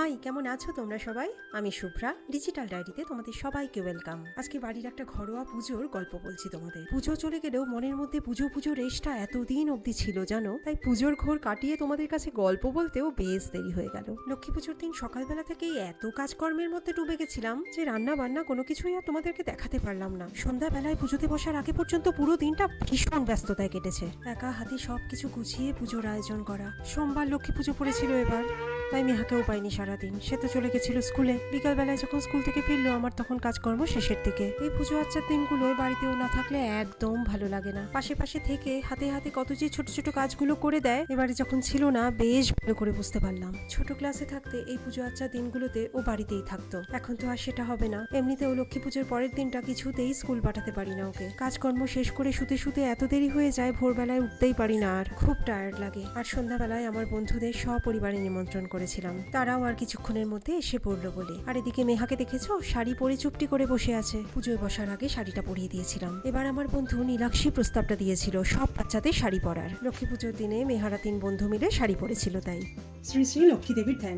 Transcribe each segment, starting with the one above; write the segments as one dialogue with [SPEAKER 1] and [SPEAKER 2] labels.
[SPEAKER 1] High, কেমন আছো তোমরা সবাই? আমি শুভ্রা, ডিজিটাল ডায়েরিতে তোমাদের সবাইকে ওয়েলকাম। আজকে বাড়ির একটা ঘরোয়া পুজোর গল্প বলছি তোমাদের। পুজো চলে গেলেও মনের মধ্যে পুজো রেশটা এতদিন অবধি ছিল জানো, তাই পুজোর ঘোর কাটিয়ে তোমাদের কাছে গল্প বলতেও বেশ দেরি হয়ে গেল। লক্ষ্মী পুজোর দিন সকালবেলা থেকেই এত কাজকর্মের মধ্যে ডুবে গেছিলাম যে রান্না বান্না কোনো কিছুই আর তোমাদেরকে দেখাতে পারলাম না। সন্ধ্যাবেলায় পুজোতে বসার আগে পর্যন্ত পুরো দিনটা ভীষণ ব্যস্ততায় কেটেছে। একা হাতে সবকিছু গুছিয়ে পুজোর আয়োজন করা। সোমবার লক্ষ্মী পুজো পড়েছিল এবার, তাই মেহাকেও পাইনি সারাদিন। সে তো চলে গেছিল স্কুলে। বিকালবেলায় যখন স্কুল থেকে ফিরলো আমার তখন কাজকর্ম শেষের দিকে। এই পুজো আচ্চার দিনগুলোয় বাড়িতেও না থাকলে একদম ভালো লাগে না। পাশে পাশে থেকে হাতে হাতে কত যে ছোট ছোট কাজগুলো করে দেয়, এবারে যখন ছিল না বেশ ভালো করে বুঝতে পারলাম। ছোট ক্লাসে থাকতে এই পুজো আচ্চার দিনগুলোতে ও বাড়িতেই থাকতো, এখন তো আর সেটা হবে না। এমনিতেও লক্ষ্মী পুজোর পরের দিনটা কিছুতেই স্কুল পাঠাতে পারি না ওকে। কাজকর্ম শেষ করে শুতে শুতে এত দেরি হয়ে যায়, ভোরবেলায় উঠতেই পারি না, আর খুব টায়ার্ড লাগে। আর সন্ধ্যাবেলায় আমার বন্ধুদের সপরিবারে নিমন্ত্রণ করেছিলাম, তারাও আর কিছুক্ষণের মধ্যে এসে পড়লো বলে। আর এদিকে মেহাকে দেখেছো, শাড়ি পরে চুপটি করে বসে আছে। পুজোয় বসার আগে শাড়িটা পরিয়ে দিয়েছিলাম। এবার আমার বন্ধু নীলাক্ষী প্রস্তাবটা দিয়েছিল সব বাচ্চাদের শাড়ি পরার। লক্ষ্মী পুজোর দিনে মেহারা 3 বন্ধু মিলে শাড়ি পরেছিল তাই।
[SPEAKER 2] শ্রী শ্রী লক্ষ্মী দেবীর ধ্যান।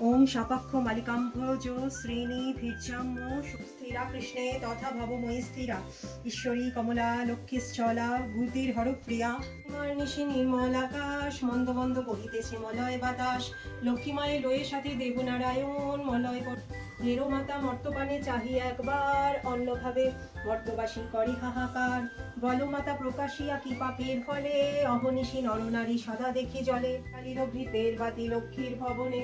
[SPEAKER 2] ওম শাপাক্ষ মালিকাম্ভজ শ্রীনি ভীর্যাম্য সুস্থিরা কৃষ্ণে তথা ভবময়ী স্থিরা ঈশ্বরী কমলা লক্ষ্মীশ্চলা ভূতির হরপ্রিয়া নিশি নির্মল আকাশ মন্দ মন্দ বহিতেছে মলয় বাতাস লক্ষ্মী মায়ের লয়ের সাথে দেবনারায়ণ মলয় হেরো মাতা মর্তপানে চাহি একবার অন্যভাবে মর্তবাসী করি হাহাকার বলো মাতা প্রকাশিয়া কি পাপের ফলে অহনিশি নরনারী সদা দেখি জলে কালীর ভৃতের বাতি লক্ষ্মীর ভবনে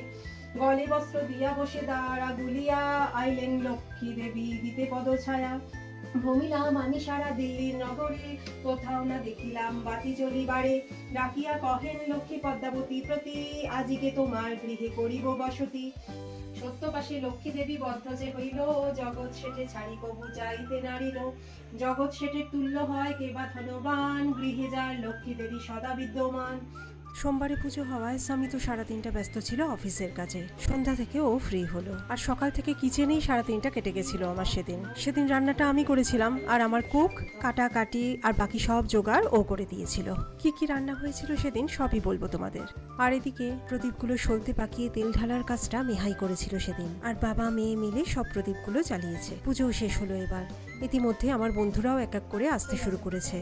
[SPEAKER 2] গলে বস্ত্র দিয়া বসে দাঁড়া দুলিয়া আইলেন লক্ষ্মী দেবী দিতে পদছায়া ভূমিলাম আমি সারা দিল্লির নগরে কোথাও না দেখিলাম বাতি জ্বলিবারে ডাকিয়া কহেন লক্ষ্মী পদ্মাবতী প্রতি আজিকে তোমার গৃহে করিব বসতি সত্যবাসী লক্ষ্মী দেবী বদ্ধ যে হইল জগৎ সেটে ছাড়ি কবু যাইতে নারিল জগৎ সেটের তুল্য হয় কেবা ধনবান গৃহে যার লক্ষ্মী দেবী সদা বিদ্যমান।
[SPEAKER 1] সোমবারে পুজো হওয়ায় স্বামী তো সারা দিনটা ব্যস্ত ছিল অফিসের কাজে। সন্ধ্যা থেকে ও ফ্রি হলো, আর সকাল থেকে কিচেনেই সারা দিনটা কেটে গেছিল আমার। সেদিন রান্নাটা আমি করেছিলাম, আর আমার কুক কাটাকাটি আর বাকি সব জোগাড় ও করে দিয়েছিল। কি কি রান্না হয়েছিল সেদিন সবই বলবো তোমাদের। আর এদিকে প্রদীপগুলো সলতে পাকিয়ে তেল ঢালার কাজটা মেহাই করেছিল সেদিন, আর বাবা মেয়ে মিলে সব প্রদীপগুলো জ্বালিয়েছে। পুজোও শেষ হলো এবার। ইতিমধ্যে আমার বন্ধুরাও এক এক করে আসতে শুরু করেছে।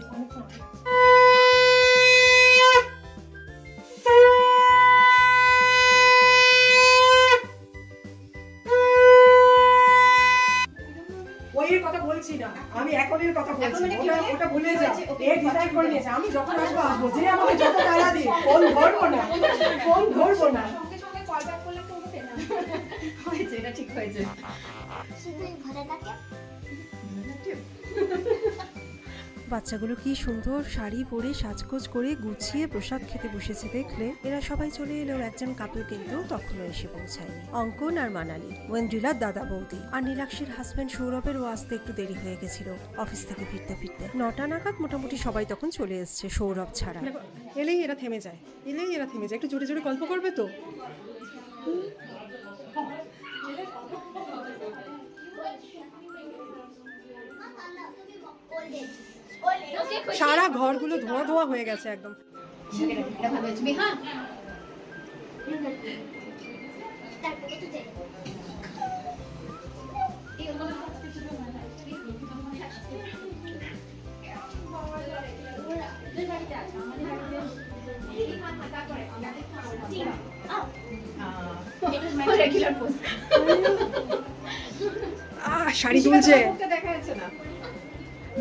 [SPEAKER 2] আমি এখনের কথা বলছি, ওটা ভুলে যা। এ ডিসাইড করে নিয়েছে আমি যখন আসবো আসবো, যে আমাকে যত তাড়া দিয়ে ফোন ধরবো না
[SPEAKER 3] সঙ্গে সঙ্গে কল ব্যাক করলে তো হবে না। হয়েছে, এটা ঠিক হয়েছে। শুধু ভরাটাকে
[SPEAKER 1] বাচ্চাগুলো কি সুন্দর শাড়ি পরে সাজগোজ করে গুছিয়ে প্রসাদ খেতে বসেছে দেখলে। এরা সবাই চলে এলেও একজন কাপল কিন্তু তখনও এসে পৌঁছায়নি। অঙ্কন আর মানালি, ওয়েন্দ্রিলার দাদা বৌদি, আর নীলাক্ষীর হাজবেন্ড সৌরভেরও আসতে একটু দেরি হয়ে গেছিল অফিস থেকে ফিরতে। 9টা নাগাদ মোটামুটি সবাই তখন চলে এসছে, সৌরভ ছাড়া।
[SPEAKER 2] এলেই এরা থেমে যায়, একটু জোরে জোরে গল্প করবে তো। সারা ঘরগুলো ধোয়া ধোয়া হয়ে গেছে একদম। শাড়ি তুলছে,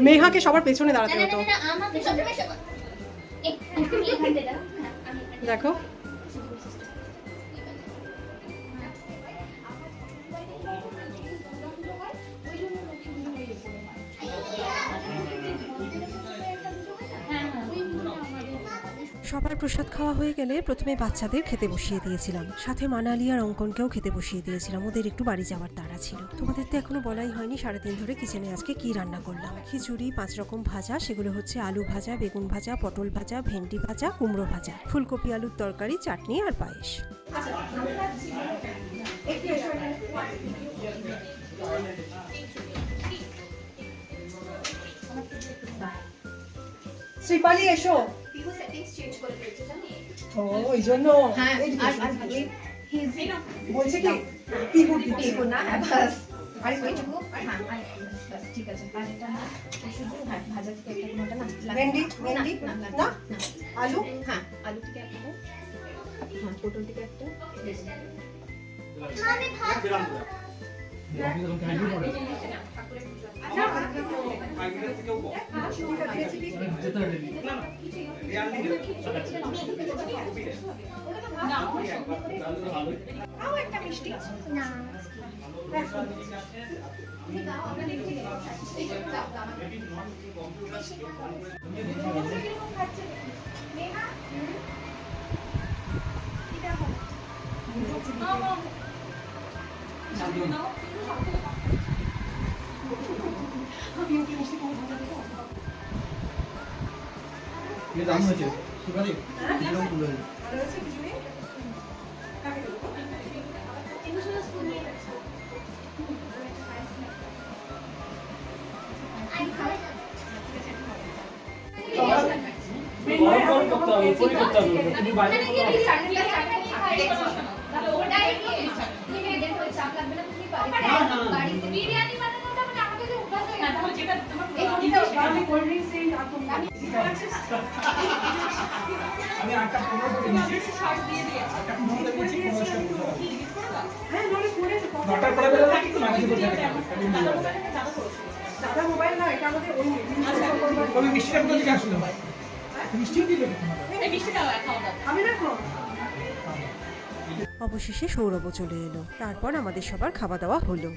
[SPEAKER 2] মেহাকে সবার পেছনে দাঁড়াতে হতো। দেখো
[SPEAKER 1] সবার প্রসাদ খাওয়া হয়ে গেলে প্রথমে বাচ্চাদের খেতে বসিয়ে দিয়েছিলাম, সাথে মানালি আর অঙ্কনকেও খেতে বসিয়ে দিয়েছিলাম। ওদের একটু বাড়ি যাওয়ার তাড়া ছিল। তোমাদের তো এখনো বলাই হয়নি 3.5 ধরে কিচেনে আজকে কি রান্না করলাম। খিচুড়ি, 5 রকম ভাজা, সেগুলো হচ্ছে আলু ভাজা, বেগুন ভাজা, পটল ভাজা, ভেন্ডি ভাজা, কুমড়ো ভাজা, ফুলকপি আলুর তরকারি, চাটনি আর পায়েস।
[SPEAKER 2] শ্রীপালি এসো।
[SPEAKER 3] সেটিংস চেঞ্জ করে দিয়েছে জানি।
[SPEAKER 2] ও ওই জন্য
[SPEAKER 3] হ্যাঁ, আর হি ইজ
[SPEAKER 2] বলছে কি পিহুর দিচ্ছে
[SPEAKER 3] পিহু না, বাস আর ওইটুকু, হ্যাঁ আর বাস ঠিক আছে। আর এটা না শুধু হ্যাঁ ভাজা থেকে একটা কোনোটা না
[SPEAKER 2] ভেন্ডি ভেন্ডি না আলু
[SPEAKER 3] হ্যাঁ আলু থেকে একটা, হ্যাঁ পটল থেকে একটা, একটা মিষ্টি না
[SPEAKER 4] ये दाम হয়েছে শিবালি এরকম তুলে
[SPEAKER 2] ভালো আছে বিজুলি কাকে দেবো
[SPEAKER 4] গরম করতে হবে পরি করতে হবে তুমি বাইরে
[SPEAKER 3] বিরিয়ানি বানানোটা মানে আমাকে যে অভ্যাস হয়ে গেছে, যেটা
[SPEAKER 2] আমি কোল্ড ড্রিঙ্কস এই আর তুমি
[SPEAKER 4] আমি আটটা 15 করে নিয়েছি আটটা 15 করে নিয়েছি 15টা বুঝো
[SPEAKER 2] হ্যাঁ নলে করে
[SPEAKER 4] নটার পরে বেরো না কিন্তু মাঝে বসে থাকে
[SPEAKER 2] দাদা মোবাইল না এটা আমাদের ওই
[SPEAKER 4] তবে মিষ্টিটা কোথা থেকে আসলো মিষ্টিও দিলে
[SPEAKER 2] আমি রাখো
[SPEAKER 1] অবশেষে সৌরভও চলে এলো। তারপর আমাদের সবার খাওয়া দাওয়া হলো।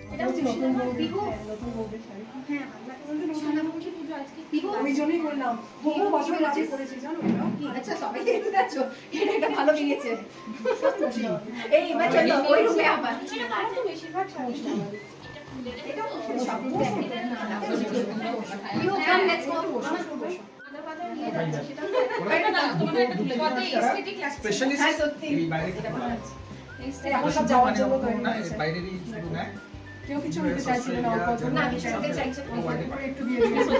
[SPEAKER 2] নতুন বউদের শাড়ি আমি জন্যই বললাম বহু বছর আগে করেছি জানো
[SPEAKER 3] আচ্ছা সবাই দেখে যাচ্ছো, এটা একটা ভালো লেগেছে। এই এবার চলো ওই রুমে আবার এটা পারো তো বেশিরভাগ সমস্যা এটা সব you come let's go
[SPEAKER 4] specialist
[SPEAKER 3] হ্যাঁ, সত্যি।
[SPEAKER 4] এই বাইরে থেকে
[SPEAKER 2] এখন সব যাওয়ার জন্য তৈরি
[SPEAKER 4] না
[SPEAKER 2] হয়েছে।
[SPEAKER 4] বাইরেরই শুধু না
[SPEAKER 2] কেউ কিছু নিতে চাইছিল না অল্প অল্প
[SPEAKER 3] না, কিছু নিতে চাইছে না।
[SPEAKER 2] করে একটু দিয়ে দিয়েছে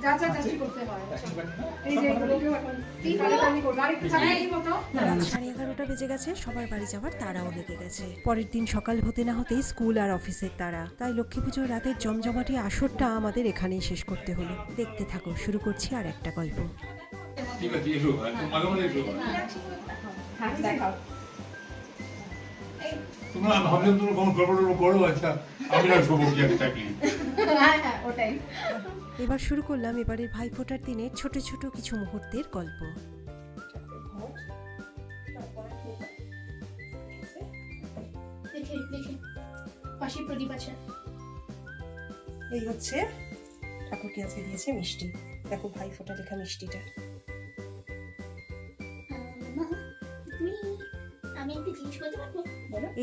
[SPEAKER 2] চাচা চাচি করতে হয় এই যে এগুলোকেও এখন টানাটানি করবে আর একটু চালিয়ে দিব তো
[SPEAKER 1] রাত 11:30 বেজে গেছে, সবার বাড়ি যাওয়ার তাড়াও লেগে গেছে। পরের দিন সকাল হতে না হতেই স্কুল আর অফিসের তাড়া, তাই লক্ষ্মী পুজোর রাতের জমজমাটি আসরটা আমাদের এখানেই শেষ করতে হলো। দেখতে থাকো, শুরু করছি আর একটা গল্প।
[SPEAKER 5] ঠিক আছে এসো একদম মাঝে মাঝে এসো
[SPEAKER 3] হ্যাঁ দেখাও
[SPEAKER 5] তোমরা ভাবলাম তোমরা কোন গল্পটা বড় আচ্ছা আমি না শোবো কি একটা থাকি
[SPEAKER 3] হ্যাঁ হ্যাঁ ওটাই।
[SPEAKER 1] এবার শুরু করলাম এবারের ভাইফোঁটার দিনের ছোট ছোট কিছু মুহূর্তের গল্প।
[SPEAKER 3] দেখে দেখে পাশে প্রদীপ আছে।
[SPEAKER 2] এই হচ্ছে ঠাকুরকে আজকে দিয়েছে মিষ্টি দেখো ভাই ফোটা লেখা মিষ্টিটা
[SPEAKER 3] আমি একটা জিনিস বলতে পারবো?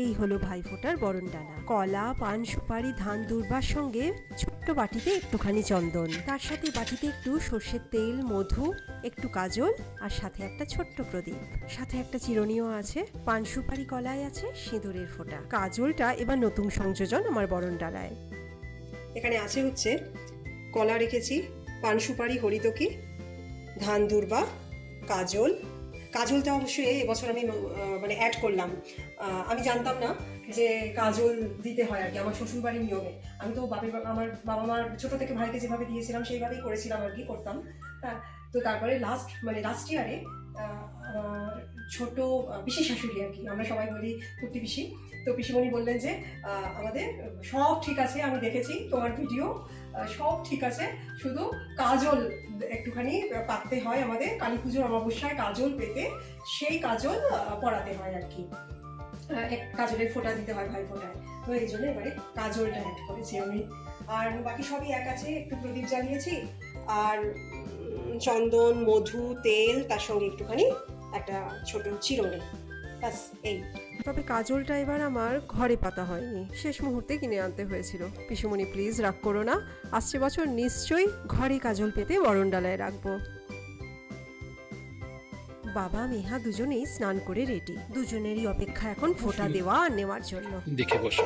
[SPEAKER 1] এই হলো ভাইফোঁটার বরণডালা। কলা, পান, সুপারি, ধান দুর্বার সঙ্গে ছোট্ট বাটিতে একটুখানি চন্দন, তার সাথে বাটিতে একটু সর্ষের তেল, মধু, একটু কাজল, আর সাথে একটা ছোট্ট প্রদীপ, সাথে একটা চিরুনিও আছে। পান, সুপারি, কলায় আছে সিঁদুরের ফোঁটা। কাজলটা এবার নতুন সংযোজন আমার বরণডালায়।
[SPEAKER 2] এখানে আছে হচ্ছে কলা রেখেছি, পান সুপারি, হরিতকি, ধান দুর্বা, কাজল। কাজলটা অবশ্যই এবছর আমি মানে অ্যাড করলাম। আমি জানতাম না যে কাজল দিতে হয় আর কি, আমার শ্বশুরবাড়ির নিয়মে। আমি তো আমার বাবা মার ছোটো থেকে ভাইকে যেভাবে দিয়েছিলাম সেইভাবেই করেছিলাম আর কি, করতাম। হ্যাঁ, তো তারপরে লাস্ট ইয়ারে আমার ছোট পিসি শাশুড়ি আর কি, আমরা সবাই বলি কুর্তি পিসি, তো পিসিমণি বললেন যে আমাদের সব ঠিক আছে, আমি দেখেছি তোমার ভিডিও, সব ঠিক আছে, শুধু কাজল একটুখানি পাততে হয় আমাদের, কালী পুজোর অমাবস্যায় কাজল পেতে সেই কাজল পরাতে হয় আর কি, কাজলের ফোঁটা দিতে হয় ভাই ফোঁটায়। তো এই জন্য এবারে কাজলটা অ্যাড করেছি আমি। আর বাকি সবই এক আছে, একটু প্রদীপ জ্বালিয়েছি আর চন্দন, মধু, তেল, তার সঙ্গে একটুখানি একটা ছোট চিরুনি, ব্যাস এই।
[SPEAKER 1] তবে কাজলটা এবার আমার ঘরে পাতা হয়নি, শেষ মুহূর্তে কিনে আনতে হয়েছিল। পিসুমণি প্লিজ রাগ করো না, আসছে বছর নিশ্চয়ই ঘরে কাজল পেতে বরণডালায় রাখবো। বাবা মেহা দুজনেই স্নান করে রেডি, দুজনেরই অপেক্ষা এখন ফোঁটা দেওয়া আর নেওয়ার জন্য।
[SPEAKER 4] দেখে বসো।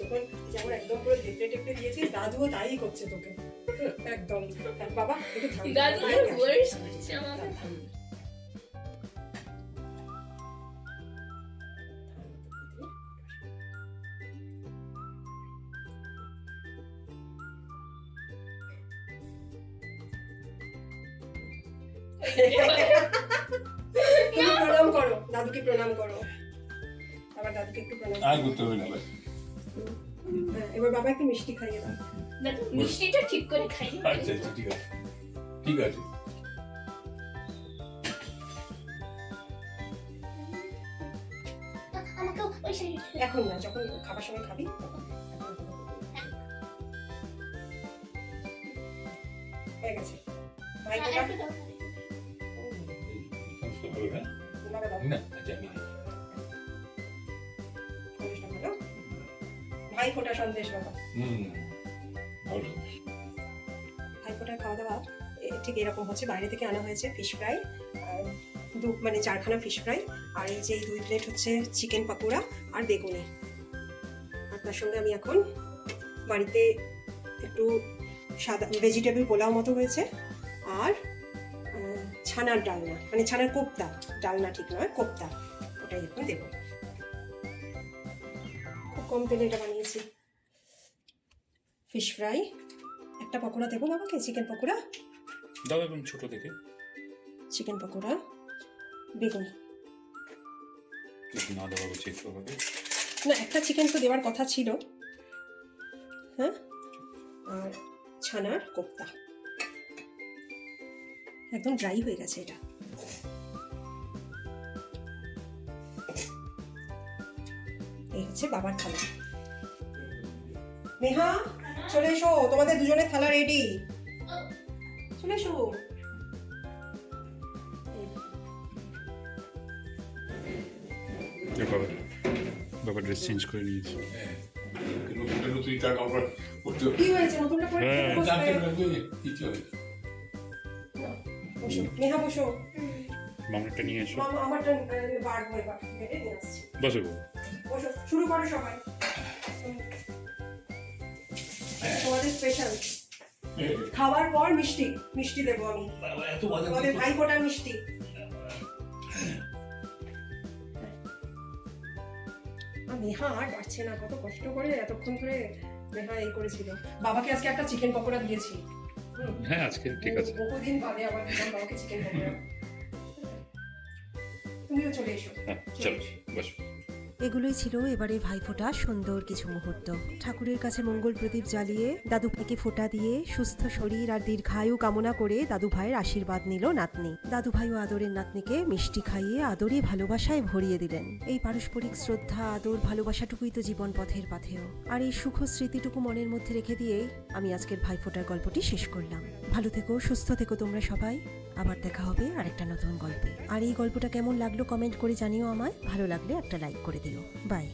[SPEAKER 2] যখন যেমন একদম পুরো টেপড়ে টেপড়ে দিয়েছিস, দাদুও তাই করছে তোকে একদম। আর বাবা একটু থাম।
[SPEAKER 3] দাদু আর worse করছে আমাকে।
[SPEAKER 2] থাম। তুমি প্রণাম করো, দাদুকে প্রণাম করো, আবার দাদুকে একটু প্রণাম
[SPEAKER 5] আর
[SPEAKER 2] করো।
[SPEAKER 5] করতে হবে না ভাই।
[SPEAKER 2] হ্যাঁ, এবার বাবা একটু মিষ্টি খাইয়ে দাও।
[SPEAKER 3] দাদু মিষ্টিটা ঠিক করে খাই।
[SPEAKER 5] আচ্ছা আচ্ছা ঠিক আছে ঠিক আছে।
[SPEAKER 3] আমাকে ওই সাইড
[SPEAKER 2] এখন না, যখন খাবার সময় খাবি তখন। হয়ে গেছে ভাই
[SPEAKER 3] একটু
[SPEAKER 2] ফোঁটা।
[SPEAKER 3] দাও।
[SPEAKER 5] এই সমস্ত হবে না?
[SPEAKER 2] বাবা দাও।
[SPEAKER 5] না আচ্ছা আমি দিই।
[SPEAKER 2] সন্দেশটা ভালো। ভাই ফোঁটা সন্দেশ বাবা।
[SPEAKER 5] ভালো।
[SPEAKER 2] ভাই ফোঁটার খাওয়া দাওয়া ঠিক এরকম হচ্ছে। বাইরে থেকে আনা হয়েছে ফিশ ফ্রাই, মানে 4খানা ফিশ ফ্রাই, আর এই যে 2 প্লেট হচ্ছে চিকেন পাকোড়া আর বেগুনি। আর তার সঙ্গে আমি এখন বাড়িতে একটু সাদা ভেজিটেবল পোলাও মতো হয়েছে, আর ছানার ডালনা, মানে ছানার কোপ্তা, ডালনা ঠিক নয়, কোপ্তা, ওটাই এখন দেবো। খুব কম তেলে এটা বানিয়েছি। ফিশ ফ্রাই, একটা পকোড়া দেবো বাবাকে, চিকেন পকোড়া,
[SPEAKER 6] দাও এবং ছোট থেকে
[SPEAKER 2] চিকেন পকোড়া, বেগুনি।
[SPEAKER 6] না দেওয়া উচিত হবে।
[SPEAKER 2] না, একটা চিকেন তো দেওয়ার কথা ছিল, হ্যাঁ, আর ছানার কোপ্তা। একদম ড্রাই হয়ে গেছে এটা। এই হচ্ছে বাবার থালা। নেহা চলে এসো, তোমাদের দুজনের থালা রেডি, চলে এসো।
[SPEAKER 6] বাবা ড্রেস চেঞ্জ করে নিয়েছি।
[SPEAKER 5] হ্যাঁ নতুন নতুন টাকা আমরা করতে হবে।
[SPEAKER 2] কি হয়েছে, নতুনটা পরে
[SPEAKER 6] হ্যাঁ।
[SPEAKER 2] বসবে।
[SPEAKER 5] জানতে পারবে কিছু হবে।
[SPEAKER 2] বসো নেহা, বসো।
[SPEAKER 6] মামলাটা নিয়ে এসো।
[SPEAKER 2] মামা আমারটা বাড়বো, এবার বেড়ে নিয়ে আসছি।
[SPEAKER 6] বসো
[SPEAKER 2] বসো, শুরু করো সবাই। তোমাদের স্পেশাল খাবার পর মিষ্টি, মিষ্টি দেবো আমি,
[SPEAKER 5] এত বাজে
[SPEAKER 2] তোমাদের ভাই ফোঁটার মিষ্টি। আর নেহা আর পারছে না, কত কষ্ট করে এতক্ষণ ধরে নেহা এই করেছিল। বাবাকে আজকে একটা চিকেন পকোড়া দিয়েছি।
[SPEAKER 6] হ্যাঁ আজকে ঠিক আছে।
[SPEAKER 2] বহুদিন বাদে আবার দিলাম বাবাকে চিকেন পকোড়া। তুমিও চলে এসো।
[SPEAKER 6] হ্যাঁ চলো বসো।
[SPEAKER 1] এগুলোই ছিল এবারে ভাইফোঁটা সুন্দর কিছু মুহূর্ত। ঠাকুরের কাছে মঙ্গল প্রদীপ জ্বালিয়ে দাদু ভাইকে ফোঁটা দিয়ে সুস্থ শরীর আর দীর্ঘায়ু কামনা করে দাদু ভাইয়ের আশীর্বাদ নিল নাতনি। দাদু ভাইও আদরের নাতনিকে মিষ্টি খাইয়ে আদরে ভালোবাসায় ভরিয়ে দিলেন। এই পারস্পরিক শ্রদ্ধা, আদর, ভালোবাসাটুকুই তো জীবন পথের পাথেয়। আর এই সুখ স্মৃতিটুকু মনের মধ্যে রেখে দিয়েই আমি আজকের ভাইফোঁটার গল্পটি শেষ করলাম। ভালো থেকো, সুস্থ থেকো তোমরা সবাই। আবার দেখা হবে আরেকটা নতুন গল্পে। আর এই গল্পটা কেমন লাগলো কমেন্ট করে জানিও আমায়। ভালো লাগলে একটা লাইক করে দিও। বাই।